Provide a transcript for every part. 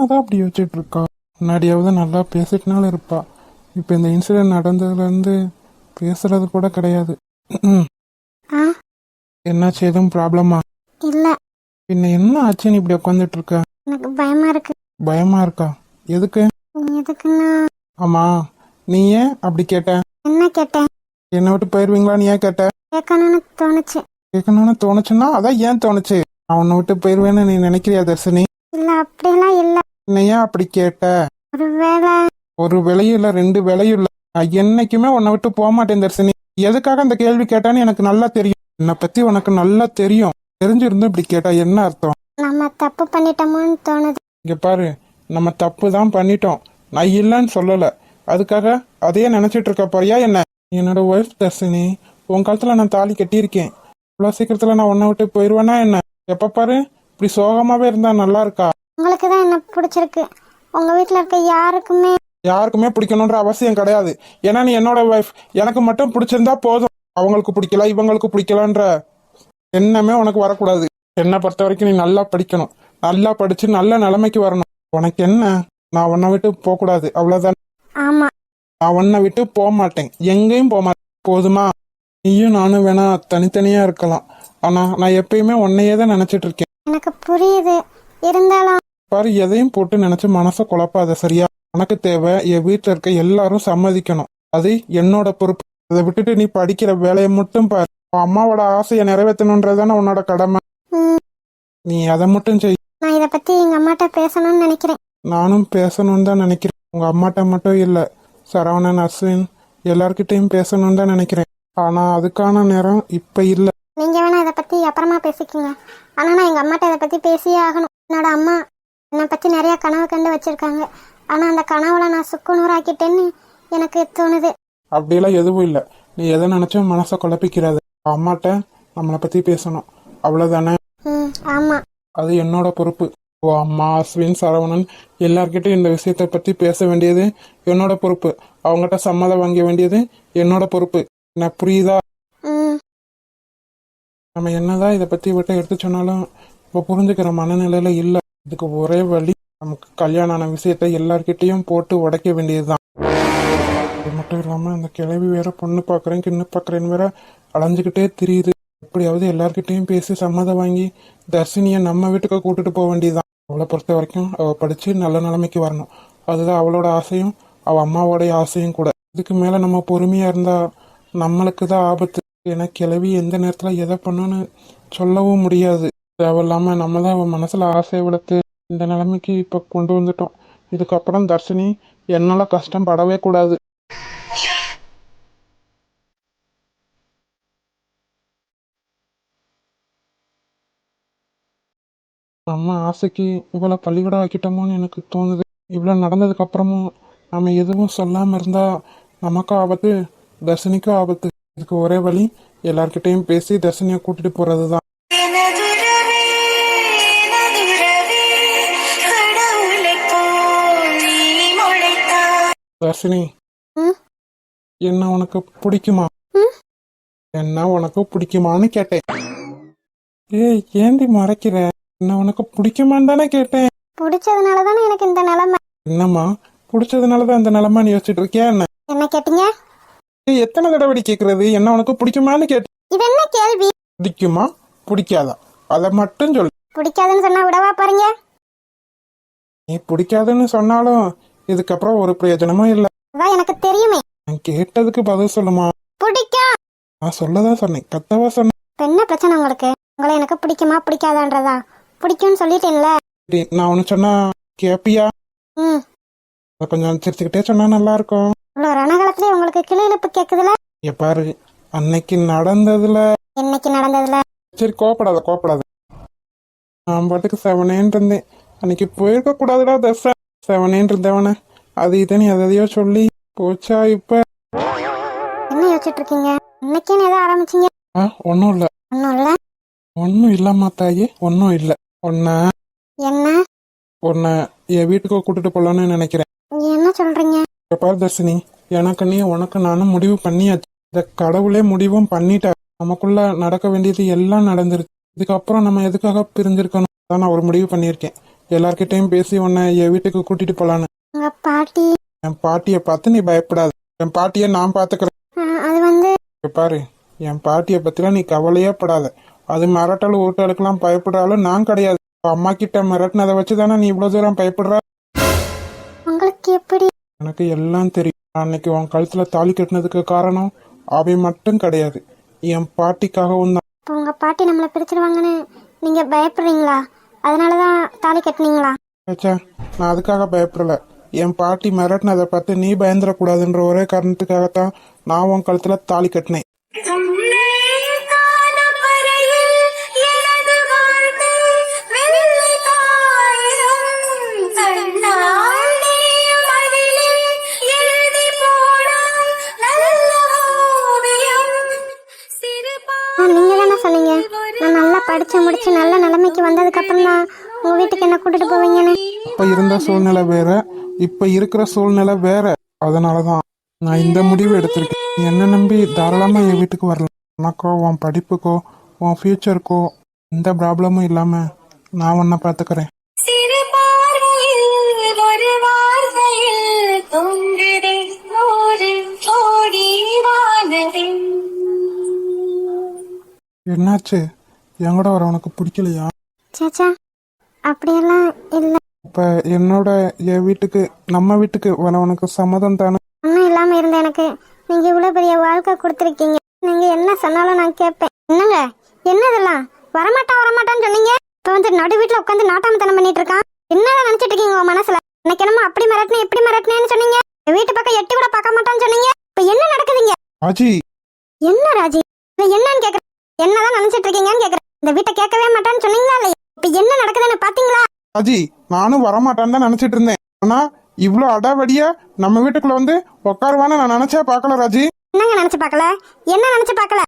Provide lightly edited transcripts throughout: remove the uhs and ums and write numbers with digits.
அதான் அப்படி வச்சுட்டு இருக்கா. முன்னாடியாவது நல்லா பேசிட்டுனாலும் இருப்பா. இப்போ இந்த இன்சிடென்ட் நடந்ததுலேருந்து பேசுறது கூட கிடையாது. என்னாச்சு, எதுவும் ப்ராப்ளமா? இல்ல. பின்ன என்ன ஆச்சுன்னு இப்படி உட்காந்துட்டு இருக்க? எனக்கு பயமா இருக்கு. பயமா இருக்கா? எதுக்கு? எதுக்குன்னா? ஆமா, நீ ஏன் அப்படி கேட்ட? என்ன கேட்டேன்? என்னை விட்டு போயிருவீங்களான்னு ஏன் கேட்ட? கேட்கணும்னு தோணுச்சு. கேட்கணும்னு தோணுச்சுன்னா அதான் ஏன் தோணுச்சு? நான் உன்னை விட்டு போயிருவேன்னு நீ நினைக்கிறியா தர்ஷினி? இல்ல, அப்படியெல்லாம் இல்ல. என்ன ஏன் அப்படி கேட்ட? ஒருவேளை. ஒரு வேலையும் இல்ல, ரெண்டு வேலையும் இல்ல. நான் என்னைக்குமே உன்னை விட்டு போக மாட்டேன் தர்ஷினி. எதுக்காக அந்த கேள்வி கேட்டான்னு எனக்கு நல்லா தெரியும். என்னை பத்தி உனக்கு நல்லா தெரியும். தெரிஞ்சிருந்தும் இப்படி கேட்டா என்ன அர்த்தம்? நம்ம தப்பு பண்ணிட்டோமோன்னு தோணுது. இங்க பாரு, நம்ம தப்பு தான் பண்ணிட்டோம், நான் இல்லைன்னு சொல்லல. அதுக்காக அதையே நினைச்சிட்டு இருக்க போறியா என்ன? என்னோட ஒய்ஃப் தர்ஷினி, உன் காலத்துல நான் தாலி கட்டியிருக்கேன். இவ்வளவு சீக்கிரத்துல நான் உன்னை விட்டு போயிருவேனா என்ன? எப்ப பாரு இப்படி சோகமாவே இருந்தா நல்லா இருக்கா? உங்களுக்கு தான் என்ன பிடிச்சிருக்கு. உங்க வீட்டுல இருக்க யாருக்குமே பிடிக்கணும்ன்ற அவசியம் கிடையாது. ஏன்னா நீ என்னோட ஒய்ஃப். எனக்கு மட்டும் பிடிச்சிருந்தா போதும். அவங்களுக்கு பிடிக்கல, இவங்களுக்கு பிடிக்கலன்ற எண்ணமே உனக்கு வரக்கூடாது. என்னை பொறுத்த வரைக்கும் நீ நல்லா படிக்கணும், நல்லா படிச்சு நல்ல நிலைமைக்கு வரணும். உனக்கு என்ன, நான் உன்னை விட்டு போக கூடாது, அவ்வளவுதான். ஆமா, நான் உன்னை விட்டு போக மாட்டேன், எங்கேயும் போக மாட்டேன். போதுமா? நீயும் நானும் வேணா தனித்தனியா இருக்கலாம், ஆனா நான் எப்பயுமே உன்னையே தான் நினைச்சிட்டு இருக்கேன். எனக்கு புரியுது. இருந்தாலும் பாரு, எதையும் போட்டு நினைச்சு மனசை குழப்பாத, சரியா? உனக்கு தேவை என் வீட்டுல இருக்க எல்லாரும் சம்மதிக்கணும். அது என்னோட பொறுப்பு. அதை விட்டுட்டு நீ படிக்கிற வேலையை மட்டும் பாரு. அம்மாவோட ஆசையை நிறைவேற்றணுன்றதானே உன்னோட கடமை. நீ அதை மட்டும் செய். நான் இத பத்தி எங்க அம்மாட்ட பேசணும்னு நினைக்கிறேன். நானும் பேசணும்னு தான் நினைக்கிறேன். உங்க அம்மாட்ட மட்டும் இல்ல, சரவணன், அஸ்வின் எல்லார்கிட்டையும் பேசணும்னு தான் நினைக்கிறேன். ஆனா அதுக்கான நேரம் இப்ப இல்ல. நீங்க வேணா இதை பத்தி அப்புறமா பேசிக்கோங்க. ஆனா நான் எங்க அம்மாட்ட இதை பத்தி பேசியே ஆகணும். என்னோட அம்மா என்னை பத்தி நிறைய கனவு கண்டு வச்சிருக்காங்க. ஆனா அந்த கனவுல நான் சுக்குநூறாக்கிட்டேன்னு எனக்கு தோணுது. அப்படியெல்லாம் எதுவும் இல்ல. நீ எதை நினைச்சும் மனசை குழப்பிக்கிறாது. அம்மாட்ட நம்மளை பத்தி பேசணும், அவ்வளவுதானே? ஆமா, அது என்னோட பொறுப்பு. ஓ அம்மா, அஸ்வின், சரவணன் எல்லார்கிட்டையும் இந்த விஷயத்தை பத்தி பேச வேண்டியது என்னோட பொறுப்பு. அவங்ககிட்ட சம்மதம் வாங்க வேண்டியது என்னோட பொறுப்பு. என்ன புரியுதா? நம்ம என்னதான் இதை பத்தி விட்டு எடுத்து சொன்னாலும் இப்ப புரிஞ்சுக்கிற மனநிலையில இல்ல. இதுக்கு ஒரே வழி, நமக்கு கல்யாணம் ஆன விஷயத்த எல்லார்கிட்டையும் போட்டு உடைக்க வேண்டியதுதான். அது மட்டும் இல்லாம அந்த கிழவி வேற பொண்ணு பாக்குறேன் கிண்ணு பாக்குறேன்னு வேற அலைஞ்சுக்கிட்டே தெரியுது. எப்படியாவது எல்லார்கிட்டையும் பேசி சம்மதம் வாங்கி தர்ஷினிய நம்ம வீட்டுக்கு கூட்டிட்டு போக வேண்டியதுதான். அவளை பொறுத்த வரைக்கும் அவ படிச்சு நல்ல நிலைமைக்கு வரணும். அதுதான் அவளோட ஆசையும் அவ அம்மாவோடைய ஆசையும் கூட. இதுக்கு மேல நம்ம பொறுமையா இருந்தா நம்மளுக்கு தான் ஆபத்து. ஏன்னா கிழவி எந்த நேரத்துல எதை பண்ணுன்னு சொல்லவும் முடியாது. தேவையில்லாம நம்ம தான் அவன் மனசுல ஆசையை வளர்த்து இந்த நிலைமைக்கு இப்ப கொண்டு வந்துட்டோம். இதுக்கப்புறம் தர்ஷினி என்னால கஷ்டம் படவே கூடாது. நம்ம ஆசைக்கு இவ்வளோ பள்ளிக்கூடம் ஆக்கிட்டோமோன்னு எனக்கு தோணுது. இவ்வளோ நடந்ததுக்கு அப்புறமும் நம்ம எதுவும் சொல்லாம இருந்தா நமக்கும் ஆபத்து, தர்ஷினிக்கும் ஆபத்து. இதுக்கு ஒரே வழி, எல்லார்கிட்டையும் பேசி தர்ஷினியை கூட்டிட்டு போறதுதான். தர்ஷினி, என்ன உனக்கு பிடிக்குமா? என்ன உனக்கு பிடிக்குமான்னு கேட்டேன். ஏய், ஏண்டி மறைக்கிற? என்ன உனக்கு பிடிக்குமான்னு தானே கேட்டேன். பிடிச்சதுனாலதானே எனக்கு இந்த நிலைமை. என்னம்மா, பிடிச்சதுனாலதான் இந்த நிலைமை நீ யோசிச்சுட்டு இருக்கியா என்ன? என்ன கேட்டீங்க? எத்தனை தடவை கேக்குறது? என்ன உனக்கு பிடிக்குமான்னு கேட்டேன். இது என்ன கேள்வி? பிடிக்குமா பிடிக்காதா அதை மட்டும் சொல்லு. பிடிக்காதுன்னு சொன்னா விடவா பாருங்க. நீ பிடிக்காதுன்னு சொன்னாலும் இதுக்கப்புறம் ஒரு பிரயோஜனமும் இல்ல. அதான் எனக்கு தெரியுமே. நான் கேட்டதுக்கு பதில் சொல்லுமா. பிடிக்கும். நான் சொல்லதான் சொன்னேன், கத்தவா சொன்னேன். என்ன பிரச்சனை உங்களுக்கு? உங்களை எனக்கு பிடிக்குமா பிடிக்காதான்றதா? பிடிக்கும்னு சொல்லிட்டேன்ல. நான் ஒண்ணு சொன்னா கேப்பியா? கொஞ்சம் சிரிச்சுக்கிட்டே சொன்னா நல்லா இருக்கும். இவ்வளவு ரணகாலத்திலே உங்களுக்கு கிளி இழுப்பு கேக்குதுல. பாரு, அன்னைக்கு நடந்ததுல. இன்னைக்கு நடந்ததுல. சரி, கோப்படாத. நான் பாட்டுக்கு செவனேன்னு இருந்தேன். அன்னைக்கு போயிருக்க கூடாதுடா தர்ஷா. செவனேன்னு இருந்தவன அது இதுன்னு எதையோ சொல்லி போச்சா. இப்ப என்ன யோசிச்சுட்டு இருக்கீங்க? இன்னைக்குன்னு எதை ஆரம்பிச்சீங்க? ஒன்னும் இல்லம்மா தாயே, ஒன்னும் இல்ல. என்ன உன்னை என் வீட்டுக்கு கூட்டிட்டு போலான்னு நினைக்கிறேன். என்ன சொல்றீங்க? இப்ப பாரு தர்ஷினி, எனக்கு நீ உனக்கு நானும் முடிவு பண்ணியாச்சு. இந்த கடவுளே முடிவும் பண்ணிட்டார். நமக்குள்ள நடக்க வேண்டியது எல்லாம் நடந்துருச்சு. இதுக்கப்புறம் நம்ம எதுக்காக பிரிஞ்சிருக்கணும்? அதான் நான் ஒரு முடிவு பண்ணியிருக்கேன். எல்லார்கிட்டையும் பேசி உன்னை என் வீட்டுக்கு கூட்டிட்டு போலான்னு. உங்க பாட்டி என் பாட்டியை பார்த்து நீ பயப்படாத. என் பாட்டியை நான் பாத்துக்கிறேன். அது வந்து இங்க பாரு, என் பாட்டியை பத்திலாம் நீ கவலையே படாத. அது மிரட்டல் ஊட்டலுக்கெல்லாம் பயப்படுறாலும் நான் கிடையாது. அம்மா கிட்ட மிரட்டினதை வச்சுதானே நீ இவ்வளவு தூரம் பயப்படுற. உங்களுக்கு எப்படி? எனக்கு எல்லாம் தெரியும். அன்னைக்கு உன் கழுத்துல தாலி கட்டினதுக்கு காரணம் அவை மட்டும் கிடையாது, என் பாட்டிக்காகவும் தான். இப்போ உங்க பாட்டி நம்மளை பிரிச்சிருவாங்கன்னு நீங்க பயப்படுறீங்களா? அதனாலதான் தாலி கட்டினீங்களா? ச்சே, நான் அதுக்காக பயப்படல. என் பாட்டி மிரட்டினதை பார்த்து நீ பயந்துடக்கூடாதுன்ற ஒரே காரணத்துக்காகத்தான் நான் உன் கழுத்துல தாலி கட்டினேன். நீங்க தானே சொன்னீங்க நான் நல்லா படிச்சு முடிச்சு நல்ல நிலைமைக்கு வந்ததுக்கு அப்புறம் தான் உங்க வீட்டுக்கு என்ன கூட்டிட்டு போவீங்கன்னு. இப்ப இருந்த சூழ்நிலை வேற, இப்ப இருக்கிற சூழ்நிலை வேற. அதனாலதான் நான் இந்த முடிவு எடுத்திருக்கேன். நீ என்ன நம்பி தாராளமா என் வீட்டுக்கு வரலாம். உனக்கோ உன் படிப்புக்கோ உன் ஃபியூச்சருக்கோ எந்த ப்ராப்ளமும் இல்லாம நான் உன்னை பாத்துக்கிறேன். என்னாச்சு? எங்கூட வர உனக்கு பிடிக்கலையா? சேச்சா அப்படியெல்லாம் இல்ல. இப்ப என்னோட என் வீட்டுக்கு நம்ம வீட்டுக்கு வர உனக்கு சம்மதம் தானே? ஒன்றும் இல்லாம இருந்த எனக்கு நீங்க இவ்வளவு பெரிய வாழ்க்கை கொடுத்துருக்கீங்க. நீங்க என்ன சொன்னாலும் நான் கேட்பேன். என்னங்க என்னதெல்லாம் வரமாட்டான்னு சொன்னீங்க. இப்ப வந்து நடு வீட்டுல உட்காந்து நாட்டாமத்தனம் பண்ணிட்டு இருக்கான். என்னதான் நினைச்சிட்டு இருக்கீங்க உங்க மனசுல? எனக்கு என்னமோ அப்படி மிரட்டினேன் இப்படி மிரட்டினேன்னு சொன்னீங்க. வீட்டு பக்கம் எட்டி கூட பார்க்க மாட்டான்னு சொன்னீங்க. இப்ப என்ன நடக்குதுங்க? ராஜி, என்ன ராஜி? என்னன்னு கேக்குறேன். என்னதான் நினைச்சிட்டு இருக்கீங்கன்னு கேக்குறேன். இந்த வீட்டை கேட்கவே மாட்டான்னு சொன்னீங்களா இல்லையா? இப்ப என்ன நடக்குதுன்னு பாத்தீங்களா? ராஜி, நானும் வரமாட்டான்னு தான் நினைச்சிட்டு இருந்தேன். ஆனா இவ்ளோ அடாவடியா நம்ம வீட்டுக்குள்ள வந்து உட்காருவான்னு நான் நினைச்சே பாக்கல ராஜி. என்னங்க நினைச்சு பாக்கல? என்ன நினைச்சு பாக்கல?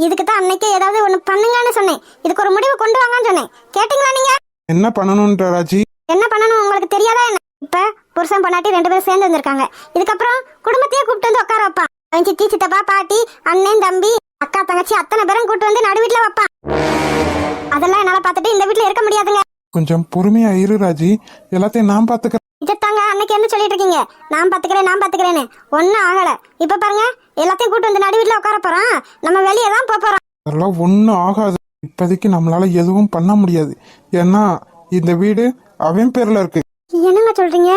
இதுக்குதான் அன்னைக்கே ஏதாவது ஒண்ணு பண்ணுங்கன்னு சொன்னேன். இதுக்கு ஒரு முடிவு கொண்டு வாங்கன்னு சொன்னேன். கேட்டீங்களா நீங்க? என்ன பண்ணணும்ன்ற ராஜி? என்ன பண்ணணும் உங்களுக்கு தெரியாதா என்ன? இப்ப புருஷன் பொண்டாட்டி 2 பேரும் சேர்ந்து வந்திருக்காங்க. இதுக்கப்புறம் குடும்பத்தையே கூப்பிட்டு வந்து உட்கார வைப்பான். அவன் சித்தி சித்தப்பா பாட்டி அண்ணன் தம்பி அக்கா தங்கச்சி அத்தனை பேரும் கூட்டு வந்து நடு வீட்டுல வைப்பான். அதெல்லாம் என்னால பாத்துட்டு இந்த வீட்டுல இருக்க முடியாதுங்க. கொஞ்சம் பொறுமையா இரு ராஜி, எல்லாத்தையும் நான் பாத்துக்கிறேன். இதத்தாங்க அன்னைக்கு என்ன சொல்லிட்டு இருக்கீங்க? நான் பாத்துக்கிறேன்னு ஒன்னும் ஆகல. இப்ப பாருங்க எல்லாத்தையும் கூட்டு வந்து நடு வீட்டுல உட்கார போறான். நம்ம வெளியே தான் போறோம். அதெல்லாம் ஒன்னும் ஆகாது. இப்போதைக்கு நம்மளால எதுவும் பண்ண முடியாது. ஏன்னா இந்த வீடு அவன் பேர்ல இருக்கு. என்னங்க சொல்றீங்க?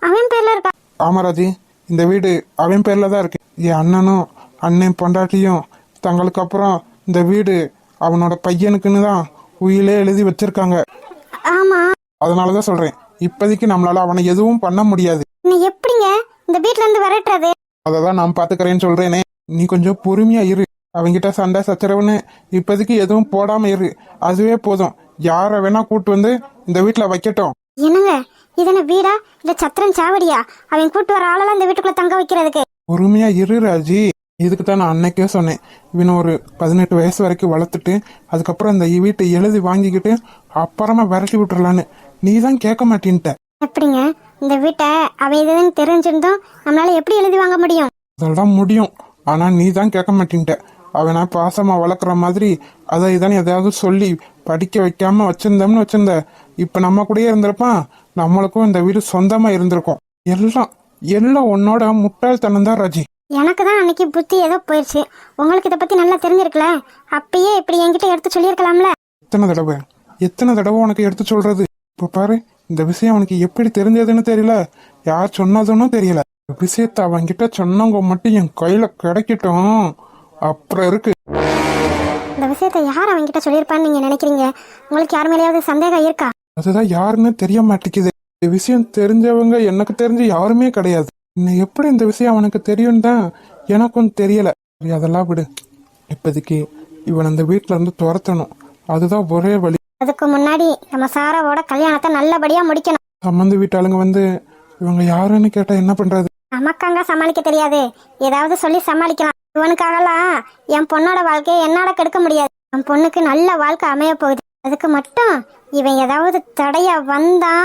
அவன் பேர்ல இருக்கா? ஆமா ராஜி, இந்த வீடு அவன் பேர்ல தான் இருக்கு. என் அண்ணனும் அண்ணன் பொண்டாட்டியும் தங்களுக்கு அப்புறம் இந்த வீடு அவனோட பையனுக்குன்னு தான் உயிலே எழுதி வச்சிருக்காங்க. ஆமா, அதனாலதான் சொல்றேன், இப்போதைக்கு நம்மளால அவனை எதுவும் பண்ண முடியாது. எப்படிங்க இந்த வீட்ல இருந்து விரட்டுறது? அததான் நான் பாத்துக்கிறேன்னு சொல்றேனே. நீ கொஞ்சம் பொறுமையா இரு. அவங்கிட்ட சண்டை சச்சரவுன்னு இப்போதைக்கு எதுவும் போடாம இரு. அதுவே போதும். யார வேணா கூட்டு வந்து இந்த வீட்டுல வைக்கட்டும். என்னங்க இதன வீடா இல்ல சத்திரம் சாவடியா? அவன் கூட்டு வர ஆளெல்லாம் இந்த வீட்டுக்குள்ள தங்க வைக்கிறதுக்கு? பொறுமையா இரு ராஜி. இதுக்கு தான் நான் அன்னைக்கே சொன்னேன், இவனை ஒரு 18 வயசு வரைக்கும் வளர்த்துட்டு அதுக்கப்புறம் இந்த வீட்டை எழுதி வாங்கிக்கிட்டு அப்புறமா விரட்டி விட்டுறலான்னு. நீ தான் கேட்க மாட்டேன்ட்ட. எப்படிங்க இந்த வீட்டை அவன் இதுன்னு தெரிஞ்சிருந்தோம் நம்மளால எப்படி எழுதி வாங்க முடியும்? அதெல்லாம் முடியும், ஆனா நீ தான் கேட்க மாட்டேன்ட்ட. அவனை பாசமா வளர்க்குற மாதிரி அதை இதானே எதையாவது சொல்லி படிக்க வைக்காம வச்சிருந்தோம்னு வச்சிருந்த, இப்ப நம்ம கூடயே இருந்திருப்பான். நம்மளுக்கும் இந்த வீடு சொந்தமா இருந்திருக்கும். எல்லாம் உன்னோட முட்டாள்தனம் தான் ராஜி. எனக்கு தான் அன்னைக்கு புத்தி ஏதோ போயிடுச்சு. உங்களுக்கு இதை பத்தி நல்லா தெரிஞ்சிருக்கல. அப்பயே இப்படி என்கிட்ட எடுத்து சொல்லியிருக்கலாம்ல. எத்தனை தடவை உனக்கு எடுத்து சொல்றது? இப்ப பாரு, இந்த விஷயம் அவனுக்கு எப்படி தெரிஞ்சதுன்னு தெரியல, யார் சொன்னதுன்னு தெரியல. விஷயத்த அவன்கிட்ட சொன்னவங்க மட்டும் என் கையில கிடைக்கட்டும், அப்புறம் இருக்கு. இந்த விஷயத்த யார் அவன்கிட்ட சொல்லியிருப்பான்னு நீங்க நினைக்கிறீங்க? உங்களுக்கு யார் மேலேயாவது சந்தேகம் இருக்கா? அதுதான் யாருன்னு தெரிய மாட்டேங்குது. இந்த விஷயம் தெரிஞ்சவங்க எனக்கு தெரிஞ்சு யாருமே கிடையாது. இன்னும் எப்படி இந்த விஷயம் அவனுக்கு தெரியும் தான் எனக்கும் தெரியல. அதெல்லாம் விடு. இப்போதைக்கு இவன் அந்த வீட்டுல இருந்து துரத்தணும். அதுதான் ஒரே வழி. அதுக்கு முன்னாடி நம்ம சாராவோட கல்யாணத்தை நல்லபடியா முடிக்கணும். சம்பந்த வீட்டாளுங்க வந்து இவங்க யாருன்னு கேட்டா என்ன பண்றது? நமக்காங்க சமாளிக்க தெரியாது, ஏதாவது சொல்லி சமாளிக்கலாம். இவனுக்காகலாம் என் பொண்ணோட வாழ்க்கையை என்னால கெடுக்க முடியாது. என் பொண்ணுக்கு நல்ல வாழ்க்கை அமைய போகுது. அதுக்கு மட்டும் இவன் ஏதாவது தடையா வந்தா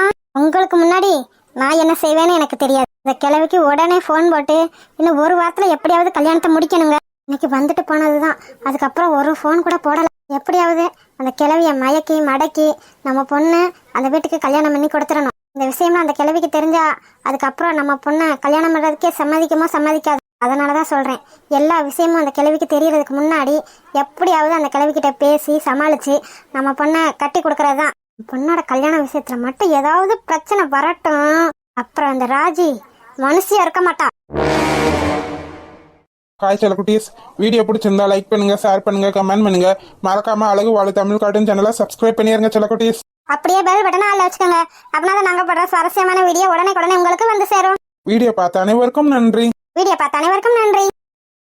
உங்களுக்கு முன்னாடி நான் என்ன செய்வேன்னு எனக்கு தெரியாது. இந்த கிழவிக்கு உடனே ஃபோன் போட்டு இன்னும் ஒரு வாரத்துல எப்படியாவது கல்யாணத்தை முடிக்கணுங்க. இன்னைக்கு வந்துட்டு போனதுதான், அதுக்கப்புறம் ஒரு ஃபோன் கூட போடல. எப்படியாவது அந்த கிழவிய மயக்கி மடக்கி நம்ம பொண்ணு அந்த வீட்டுக்கு கல்யாணம் பண்ணி கொடுத்துடணும். இந்த விஷயமா அந்த கிழவிக்கு தெரிஞ்சா அதுக்கப்புறம் நம்ம பொண்ணை கல்யாணம் பண்றதுக்கே சம்மதிக்குமோ சம்மதிக்காது. அதனாலதான் சொல்றேன், எல்லா விஷயமும் அந்த கிழவிக்கு தெரியறதுக்கு முன்னாடி எப்படியாவது அந்த கிழவிக்கிட்ட பேசி சமாளிச்சு நம்ம பொண்ணை கட்டி கொடுக்கறதுதான். பொண்ணோட கல்யாண விஷயத்துல மட்டும் ஏதாவது பிரச்சனை வரட்டும், அப்புறம் அந்த ராஜி மனுஷியா இருக்க மாட்டா. ஹாய் செல்லக்குட்டீஸ், வீடியோ பிடிச்சிருந்தா லைக் பண்ணுங்க, ஷேர் பண்ணுங்க, கமெண்ட் பண்ணுங்க. மறக்காம அழகு வாழு தமிழ் கார்ட்டூன் சேனலை சப்ஸ்கிரைப் பண்ணிருங்க செல்லக்குட்டீஸ். அப்படியே பெல் பட்டனை ஆள்ல வச்சுக்கோங்க. அப்படின்னா நாங்க போடுற சுவாரஸ்யமான வீடியோ உடனே உங்களுக்கு வந்து சேரும். வீடியோ பார்த்த அனைவருக்கும் நன்றி. வீடியோ பார்த்த அனைவருக்கும் நன்றி.